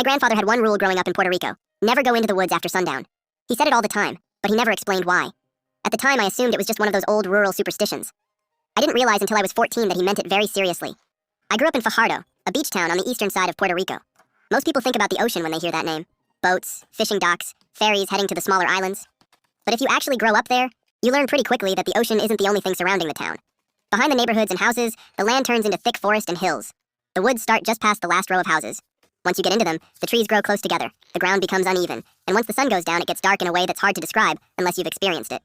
My grandfather had one rule growing up in Puerto Rico: never go into the woods after sundown. He said it all the time, but he never explained why. At the time, I assumed it was just one of those old rural superstitions. I didn't realize until I was 14 that he meant it very seriously. I grew up in Fajardo, a beach town on the eastern side of Puerto Rico. Most people think about the ocean when they hear that name. Boats, fishing docks, ferries heading to the smaller islands. But if you actually grow up there, you learn pretty quickly that the ocean isn't the only thing surrounding the town. Behind the neighborhoods and houses, the land turns into thick forest and hills. The woods start just past the last row of houses. Once you get into them, the trees grow close together, the ground becomes uneven, and once the sun goes down, it gets dark in a way that's hard to describe unless you've experienced it.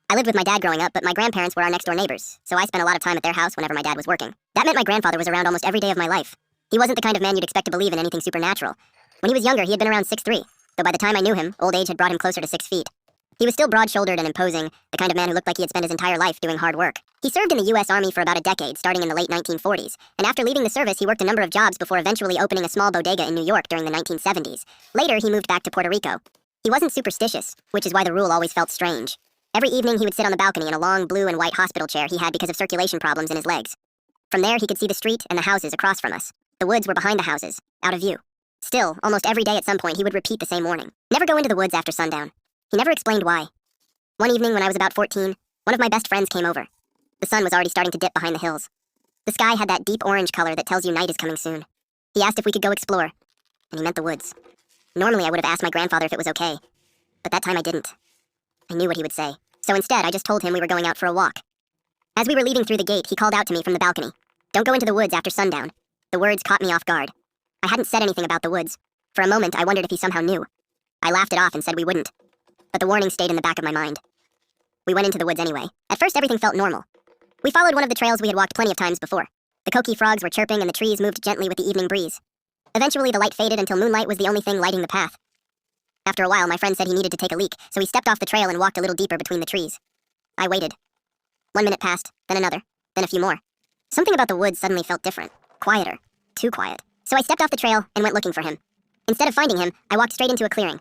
I lived with my dad growing up, but my grandparents were our next-door neighbors, so I spent a lot of time at their house whenever my dad was working. That meant my grandfather was around almost every day of my life. He wasn't the kind of man you'd expect to believe in anything supernatural. When he was younger, he had been around 6'3", though by the time I knew him, old age had brought him closer to 6 feet. He was still broad-shouldered and imposing, the kind of man who looked like he had spent his entire life doing hard work. He served in the U.S. Army for about a decade, starting in the late 1940s, and after leaving the service, he worked a number of jobs before eventually opening a small bodega in New York during the 1970s. Later, he moved back to Puerto Rico. He wasn't superstitious, which is why the rule always felt strange. Every evening, he would sit on the balcony in a long blue and white hospital chair he had because of circulation problems in his legs. From there, he could see the street and the houses across from us. The woods were behind the houses, out of view. Still, almost every day at some point, he would repeat the same warning: never go into the woods after sundown. He never explained why. One evening when I was about 14, one of my best friends came over. The sun was already starting to dip behind the hills. The sky had that deep orange color that tells you night is coming soon. He asked if we could go explore, and he meant the woods. Normally, I would have asked my grandfather if it was okay, but that time I didn't. I knew what he would say, so instead I just told him we were going out for a walk. As we were leaving through the gate, he called out to me from the balcony: "Don't go into the woods after sundown." The words caught me off guard. I hadn't said anything about the woods. For a moment, I wondered if he somehow knew. I laughed it off and said we wouldn't, but the warning stayed in the back of my mind. We went into the woods anyway. At first, everything felt normal. We followed one of the trails we had walked plenty of times before. The coqui frogs were chirping and the trees moved gently with the evening breeze. Eventually, the light faded until moonlight was the only thing lighting the path. After a while, my friend said he needed to take a leak, so he stepped off the trail and walked a little deeper between the trees. I waited. 1 minute passed, then another, then a few more. Something about the woods suddenly felt different. Quieter. Too quiet. So I stepped off the trail and went looking for him. Instead of finding him, I walked straight into a clearing.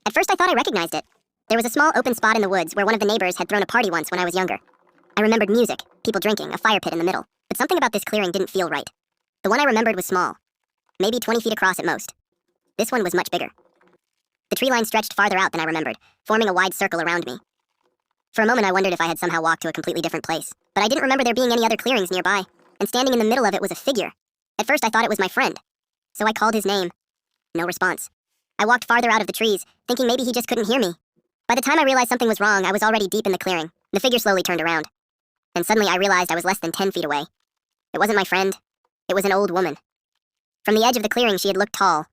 At first, I thought I recognized it. There was a small open spot in the woods where one of the neighbors had thrown a party once when I was younger. I remembered music, people drinking, a fire pit in the middle, but something about this clearing didn't feel right. The one I remembered was small, maybe 20 feet across at most. This one was much bigger. The tree line stretched farther out than I remembered, forming a wide circle around me. For a moment, I wondered if I had somehow walked to a completely different place, but I didn't remember there being any other clearings nearby, and standing in the middle of it was a figure. At first, I thought it was my friend, so I called his name. No response. I walked farther out of the trees, thinking maybe he just couldn't hear me. By the time I realized something was wrong, I was already deep in the clearing. The figure slowly turned around, and suddenly I realized I was less than 10 feet away. It wasn't my friend. It was an old woman. From the edge of the clearing, she had looked tall,